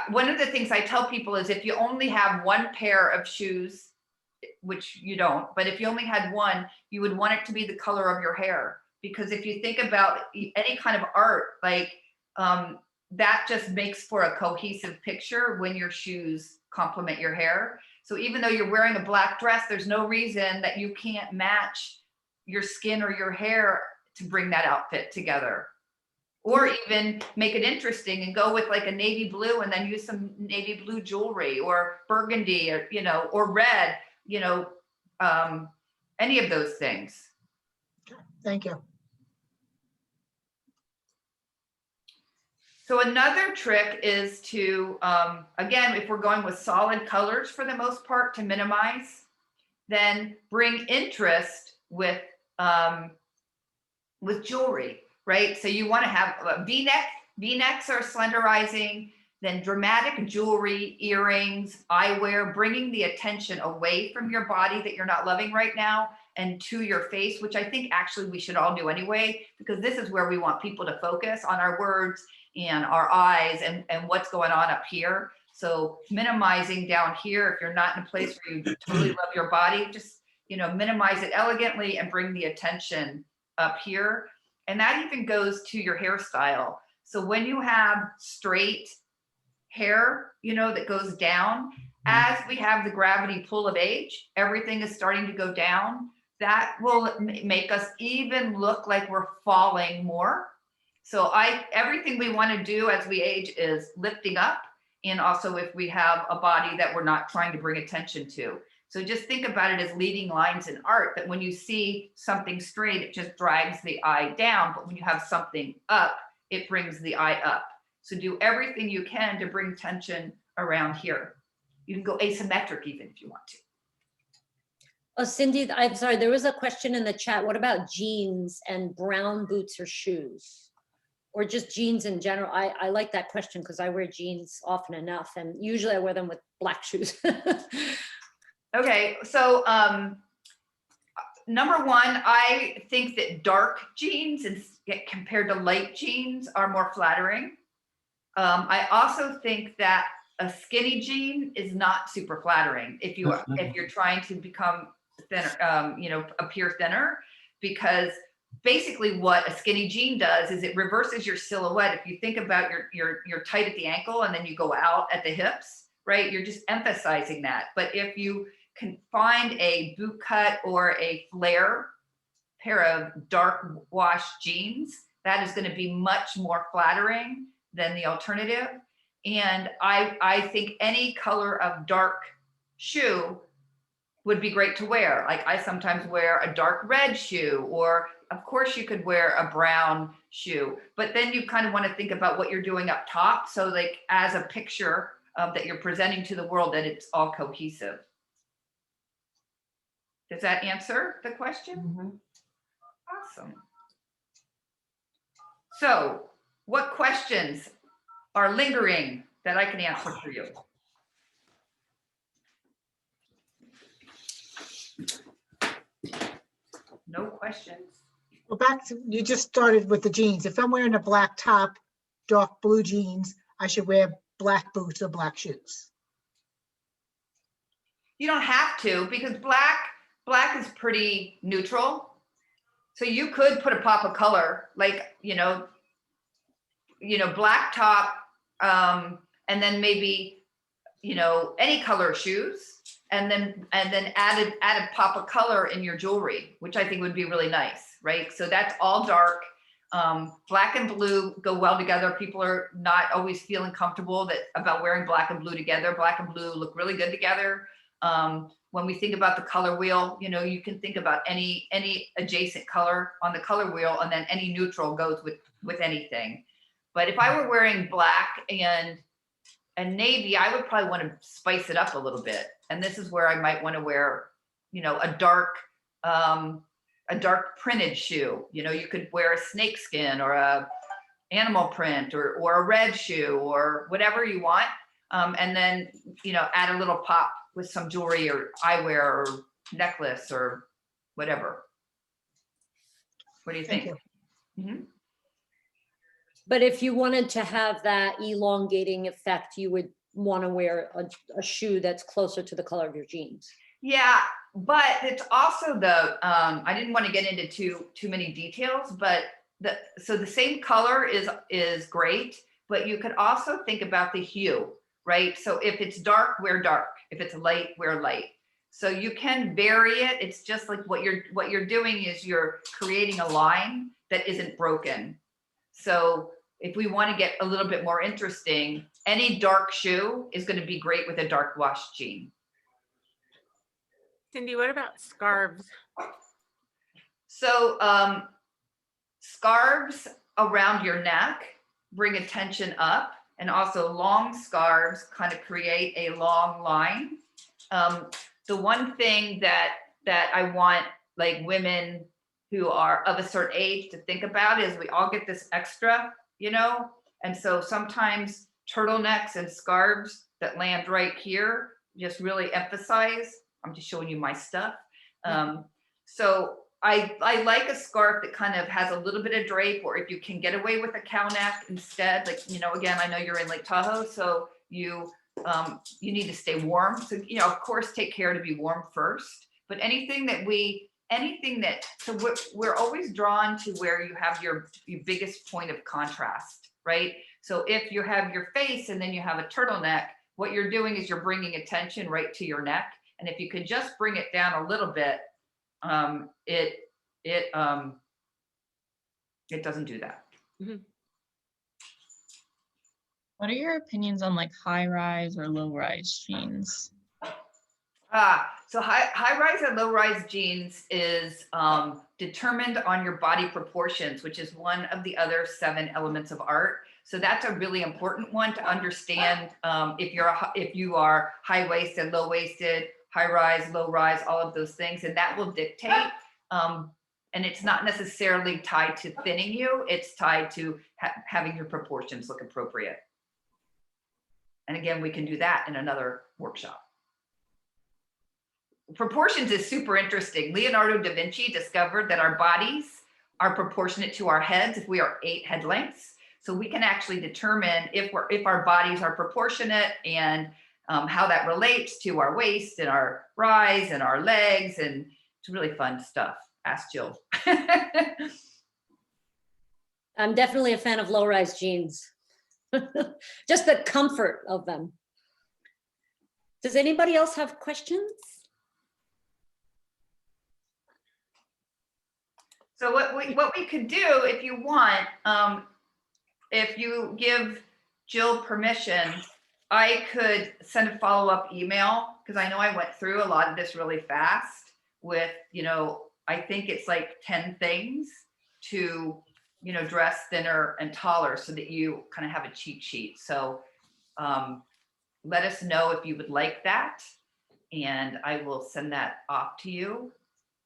one of the things I tell people is if you only have one pair of shoes, which you don't, but if you only had one, you would want it to be the color of your hair. Because if you think about any kind of art, like that just makes for a cohesive picture when your shoes complement your hair. So even though you're wearing a black dress, there's no reason that you can't match your skin or your hair to bring that outfit together. Or even make it interesting and go with like a navy blue and then use some navy blue jewelry or burgundy or, you know, or red, you know, any of those things. Thank you. So another trick is to, again, if we're going with solid colors for the most part to minimize, then bring interest with jewelry, right? So you want to have a V-neck. V-necks are slenderizing, then dramatic jewelry, earrings, eyewear, bringing the attention away from your body that you're not loving right now and to your face, which I think actually we should all do anyway, because this is where we want people to focus on our words and our eyes and what's going on up here. So minimizing down here, if you're not in a place where you totally love your body, just, you know, minimize it elegantly and bring the attention up here. And that even goes to your hairstyle. So when you have straight hair, you know, that goes down, as we have the gravity pull of age, everything is starting to go down. That will make us even look like we're falling more. So everything we want to do as we age is lifting up. And also if we have a body that we're not trying to bring attention to. So just think about it as leading lines in art, that when you see something straight, it just drags the eye down. But when you have something up, it brings the eye up. So do everything you can to bring tension around here. You can go asymmetric even if you want to. Oh, Cyndy, I'm sorry, there was a question in the chat. What about jeans and brown boots or shoes? Or just jeans in general? I like that question because I wear jeans often enough, and usually I wear them with black shoes. Okay, so number one, I think that dark jeans compared to light jeans are more flattering. I also think that a skinny jean is not super flattering if you're trying to become thinner, you know, appear thinner, because basically what a skinny jean does is it reverses your silhouette. If you think about you're tight at the ankle and then you go out at the hips, right? You're just emphasizing that. But if you can find a boot cut or a flare pair of dark wash jeans, that is going to be much more flattering than the alternative. And I think any color of dark shoe would be great to wear. Like I sometimes wear a dark red shoe, or of course you could wear a brown shoe, but then you kind of want to think about what you're doing up top. So like as a picture that you're presenting to the world, that it's all cohesive. Does that answer the question? Mm-hmm. Awesome. So what questions are lingering that I can answer for you? No questions? Well, back to, you just started with the jeans. If I'm wearing a black top, dark blue jeans, I should wear black boots or black shoes. You don't have to, because black is pretty neutral. So you could put a pop of color, like, you know, black top, and then maybe, you know, any color shoes, and then add a pop of color in your jewelry, which I think would be really nice, right? So that's all dark. Black and blue go well together. People are not always feeling comfortable about wearing black and blue together. Black and blue look really good together. When we think about the color wheel, you know, you can think about any adjacent color on the color wheel, and then any neutral goes with anything. But if I were wearing black and navy, I would probably want to spice it up a little bit. And this is where I might want to wear, you know, a dark printed shoe. You know, you could wear a snake skin or a animal print or a red shoe or whatever you want. And then, you know, add a little pop with some jewelry or eyewear or necklace or whatever. What do you think? Thank you. Mm-hmm. But if you wanted to have that elongating effect, you would want to wear a shoe that's closer to the color of your jeans. Yeah, but it's also I didn't want to get into too many details, but so the same color is great, but you could also think about the hue, right? So if it's dark, wear dark. If it's light, wear light. So you can vary it. It's just like what you're doing is you're creating a line that isn't broken. So if we want to get a little bit more interesting, any dark shoe is going to be great with a dark wash jean. Cyndy, what about scarves? So scarves around your neck bring attention up, and also long scarves kind of create a long line. The one thing that I want like women who are of a certain age to think about is we all get this extra, you know? And so sometimes turtlenecks and scarves that land right here just really emphasize. I'm just showing you my stuff. So I like a scarf that kind of has a little bit of drape, or if you can get away with a cow neck instead, like, you know, again, I know you're in Lake Tahoe, so you need to stay warm. So, you know, of course, take care to be warm first, but so we're always drawn to where you have your biggest point of contrast, right? So if you have your face and then you have a turtleneck, what you're doing is you're bringing attention right to your neck. And if you could just bring it down a little bit, it doesn't do that. Mm-hmm. What are your opinions on like high rise or low rise jeans? So high rise and low rise jeans is determined on your body proportions, which is one of the other 7 elements of art. So that's a really important one to understand if you are high waisted, low waisted, high rise, low rise, all of those things, and that will dictate. And it's not necessarily tied to thinning you; it's tied to having your proportions look appropriate. And again, we can do that in another workshop. Proportions is super interesting. Leonardo da Vinci discovered that our bodies are proportionate to our heads if we are 8 head lengths. So we can actually determine if our bodies are proportionate and how that relates to our waist and our rise and our legs. And it's really fun stuff. Ask Jill. I'm definitely a fan of low-rise jeans. Just the comfort of them. Does anybody else have questions? So what we could do, if you want, if you give Jill permission, I could send a follow-up email, because I know I went through a lot of this really fast with, you know, I think it's like 10 things to, you know, dress thinner and taller so that you kind of have a cheat sheet. So let us know if you would like that, and I will send that off to you.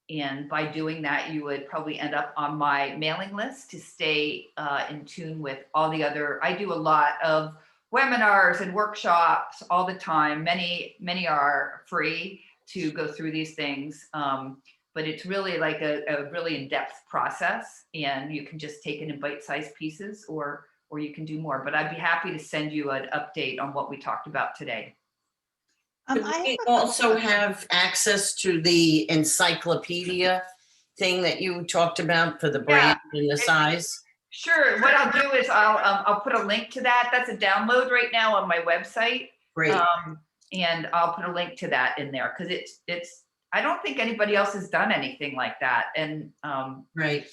And by doing that, you would probably end up on my mailing list to stay in tune with all the other, I do a lot of webinars and workshops all the time. Many are free to go through these things. But it's really like a really in-depth process, and you can just take it in bite-sized pieces, or you can do more. But I'd be happy to send you an update on what we talked about today. We also have access to the encyclopedia thing that you talked about for the brand and the size. Sure. What I'll do is I'll put a link to that. That's a download right now on my website. Great. And I'll put a link to that in there, because it's I don't think anybody else has done anything like that. And Right.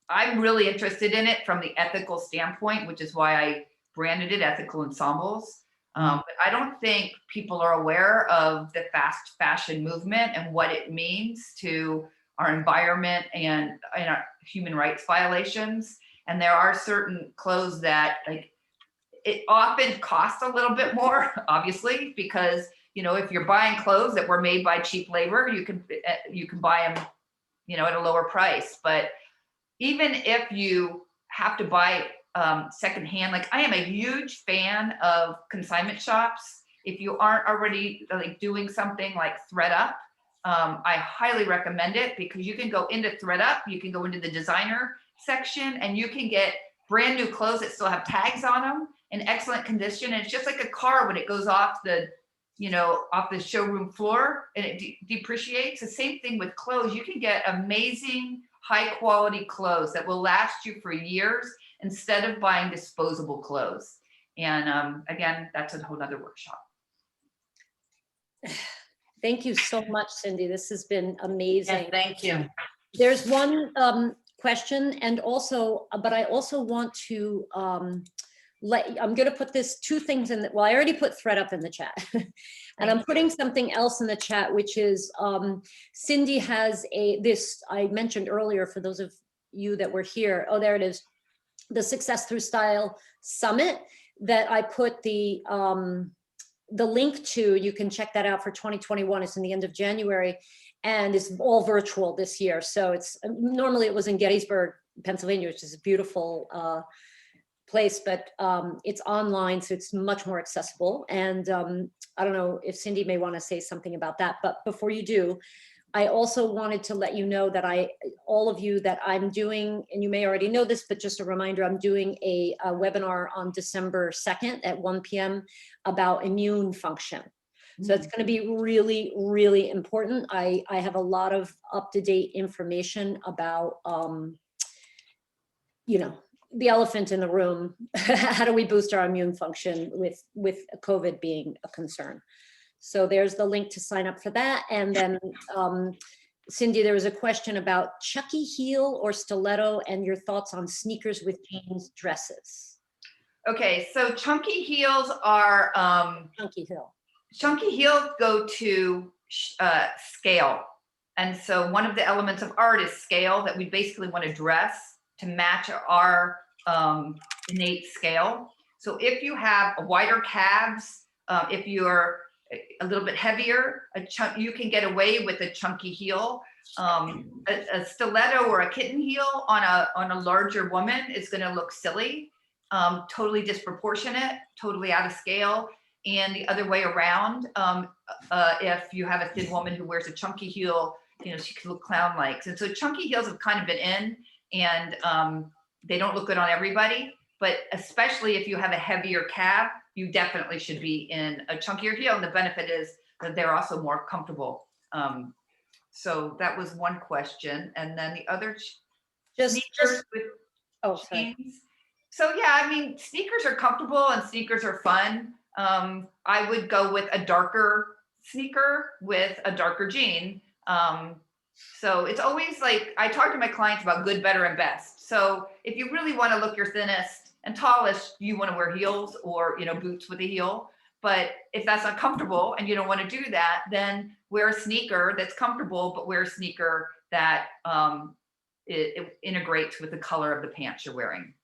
I'm really interested in it from the ethical standpoint, which is why I branded it Ethical Ensembles. But I don't think people are aware of the fast fashion movement and what it means to our environment and our human rights violations. And there are certain clothes that, like, it often costs a little bit more, obviously, because, you know, if you're buying clothes that were made by cheap labor, you can buy them, you know, at a lower price. But even if you have to buy secondhand, like, I am a huge fan of consignment shops. If you aren't already like doing something like ThredUp, I highly recommend it, because you can go into ThredUp, you can go into the designer section, and you can get brand new clothes that still have tags on them in excellent condition. And it's just like a car when it goes off the, off the showroom floor and it depreciates. The same thing with clothes. You can get amazing high quality clothes that will last you for years instead of buying disposable clothes. And again, that's a whole nother workshop. Thank you so much, Cyndy. This has been amazing. Yeah, thank you. There's one question, and also, but I also want to I'm going to put this two things in. Well, I already put thread up in the chat, and I'm putting something else in the chat, which is Cyndy has this I mentioned earlier for those of you that were here. Oh, there it is, the Success Through Style Summit that I put the link to. You can check that out for 2021. It's in the end of January. And it's all virtual this year. So it's normally it was in Gettysburg, Pennsylvania, which is a beautiful place, but it's online, so it's much more accessible. And I don't know if Cyndy may want to say something about that, but before you do, I also wanted to let you know that all of you that I'm doing, and you may already know this, but just a reminder, I'm doing a webinar on December 2nd at 1 p.m. about immune function. So it's going to be really, really important. I have a lot of up-to-date information about, the elephant in the room. How do we boost our immune function with COVID being a concern? So there's the link to sign up for that. And then, Cyndy, there was a question about Chucky heel or stiletto and your thoughts on sneakers with jeans dresses. Okay, so chunky heels are Chunky heel. Chunky heels go to scale. And so one of the elements of art is scale, that we basically want to dress to match our innate scale. So if you have wider calves, if you're a little bit heavier, you can get away with a chunky heel. A stiletto or a kitten heel on a larger woman is going to look silly, totally disproportionate, totally out of scale. And the other way around, if you have a thin woman who wears a chunky heel, she can look clown-like. And so chunky heels have kind of been in, and they don't look good on everybody. But especially if you have a heavier calf, you definitely should be in a chunkier heel. And the benefit is that they're also more comfortable. So that was one question. And then the other, sneakers with jeans. So yeah, I mean, sneakers are comfortable and sneakers are fun. I would go with a darker sneaker with a darker jean. So it's always like, I talk to my clients about good, better, and best. So if you really want to look your thinnest and tallest, you want to wear heels or, boots with a heel. But if that's not comfortable and you don't want to do that, then wear a sneaker that's comfortable, but wear a sneaker that it integrates with the color of the pants you're wearing.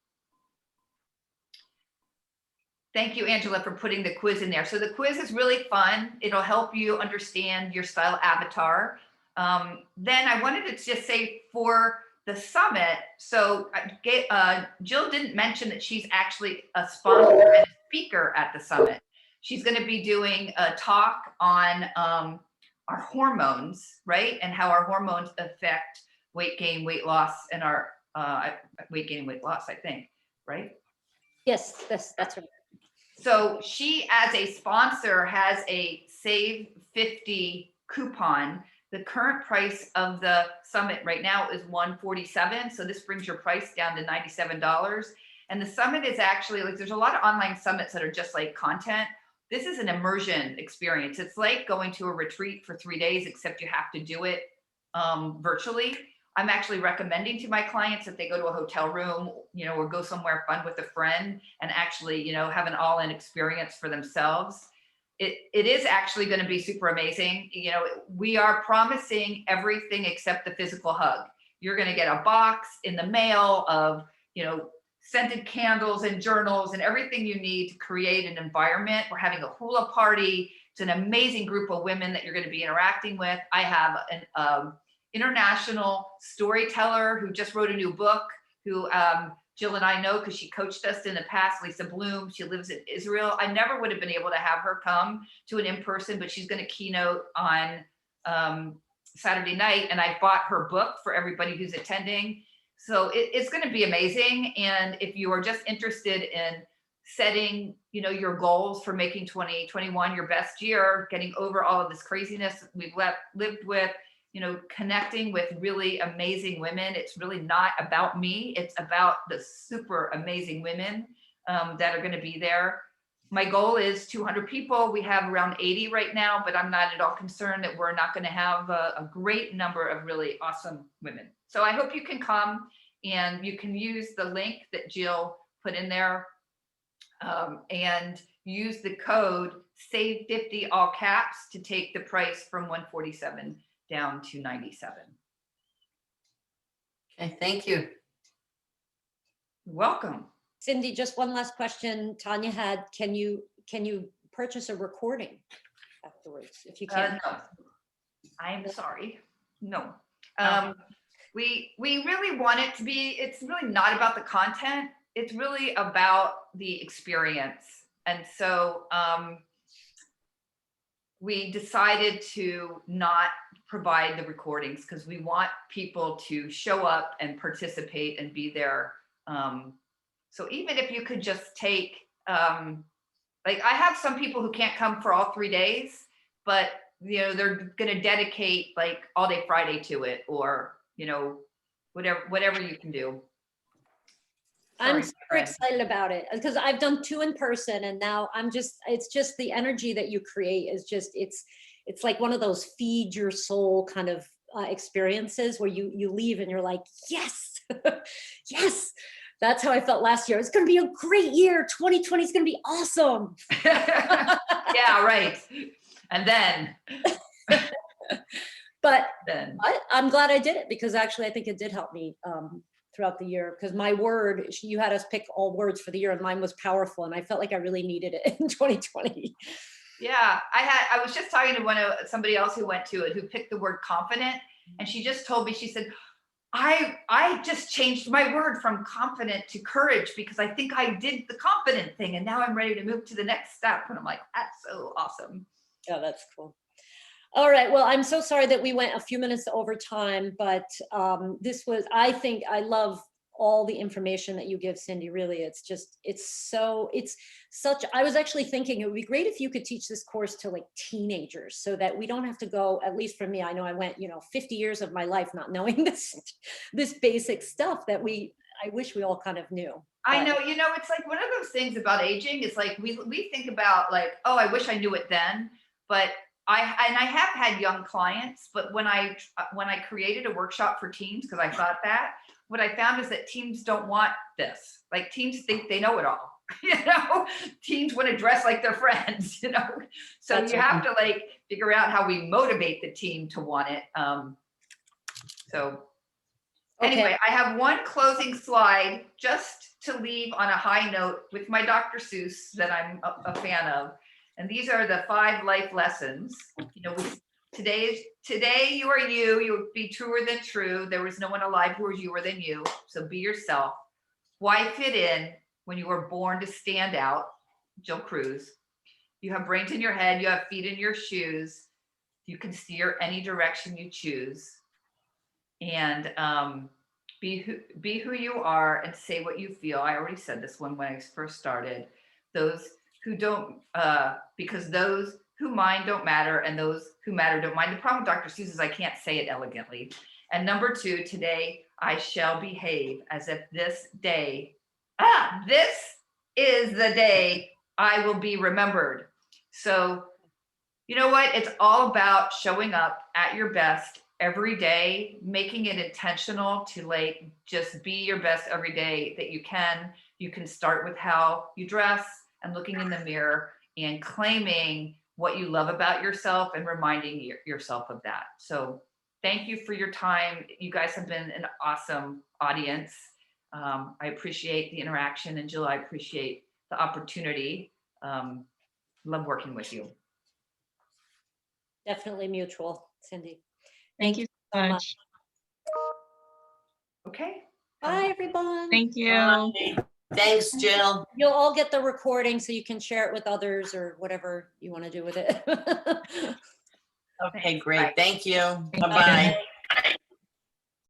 Thank you, Angela, for putting the quiz in there. So the quiz is really fun. It'll help you understand your style avatar. Then I wanted to just say for the summit, so Jill didn't mention that she's actually a sponsor and a speaker at the summit. She's going to be doing a talk on our hormones, right? And how our hormones affect weight gain, weight loss, and our weight gain, weight loss, I think, right? Yes, that's right. So she, as a sponsor, has a Save 50 coupon. The current price of the summit right now is $147. So this brings your price down to $97. And the summit is actually like, there's a lot of online summits that are just like content. This is an immersion experience. It's like going to a retreat for 3 days, except you have to do it virtually. I'm actually recommending to my clients that they go to a hotel room, or go somewhere fun with a friend and actually, have an all-in experience for themselves. It is actually going to be super amazing. We are promising everything except the physical hug. You're going to get a box in the mail of, scented candles and journals and everything you need to create an environment. We're having a hula party. It's an amazing group of women that you're going to be interacting with. I have an international storyteller who just wrote a new book, who Jill and I know because she coached us in the past, Lisa Bloom. She lives in Israel. I never would have been able to have her come to an in-person, but she's going to keynote on Saturday night. And I bought her book for everybody who's attending. So it's going to be amazing. And if you are just interested in setting, your goals for making 2021 your best year, getting over all of this craziness we've lived with, connecting with really amazing women. It's really not about me. It's about the super amazing women that are going to be there. My goal is 200 people. We have around 80 right now, but I'm not at all concerned that we're not going to have a great number of really awesome women. So I hope you can come, and you can use the link that Jill put in there, and use the code SAVE50 all caps to take the price from 147 down to 97. Okay, thank you. Welcome. Cyndy, just one last question Tanya had. Can you purchase a recording afterwards if you can? No, I'm sorry. No. Okay. We really want it to be, it's really not about the content. It's really about the experience. And so we decided to not provide the recordings because we want people to show up and participate and be there. So even if you could just take, like I have some people who can't come for all 3 days, but they're going to dedicate like all day Friday to it, or whatever you can do. I'm super excited about it because I've done 2 in person, and now it's just the energy that you create is just, it's like one of those feed your soul kind of experiences where you leave and you're like, yes, yes. That's how I felt last year. It's going to be a great year. 2020 is going to be awesome. Yeah, right. And then. But I'm glad I did it because actually I think it did help me throughout the year, because my word, you had us pick all words for the year and mine was powerful, and I felt like I really needed it in 2020. Yeah, I was just talking to somebody else who went to it, who picked the word confident, and she just told me, she said, I just changed my word from confident to courage because I think I did the confident thing and now I'm ready to move to the next step. And I'm like, that's so awesome. Oh, that's cool. All right. Well, I'm so sorry that we went a few minutes over time, but I think I love all the information that you give, Cyndy. Really, I was actually thinking it would be great if you could teach this course to like teenagers so that we don't have to go, at least for me, I know I went, 50 years of my life not knowing this basic stuff that I wish we all kind of knew. I know, it's like one of those things about aging. It's like we think about like, oh, I wish I knew it then, but I have had young clients, but when I created a workshop for teens, because I thought that, what I found is that teens don't want this. Like teens think they know it all, teens want to dress like their friends, so that's you have to like figure out how we motivate the teen to want it. Anyway, I have one closing slide just to leave on a high note with my Dr. Seuss that I'm a fan of. And these are the 5 life lessons. Today you are you. You would be truer than true. There was no one alive who was youer than you. So be yourself. Why fit in when you were born to stand out? Jill Cruz. You have brains in your head. You have feet in your shoes. You can steer any direction you choose. And be who you are and say what you feel. I already said this one when I first started. Those who don't, because those who mind don't matter, and those who matter don't mind. The problem with Dr. Seuss is I can't say it elegantly. And number 2, today I shall behave as if this is the day I will be remembered. So, you know what? It's all about showing up at your best every day, making it intentional to like just be your best every day that you can. You can start with how you dress and looking in the mirror and claiming what you love about yourself and reminding yourself of that. So thank you for your time. You guys have been an awesome audience. I appreciate the interaction, and Jill, I appreciate the opportunity. Love working with you. Definitely mutual, Cyndy. Thank you so much. Okay. Bye, everyone. Thank you. Bye. Thanks, Jill. You'll all get the recording so you can share it with others or whatever you want to do with it. Okay, great. Bye. Thank you. Thank you. Bye-bye.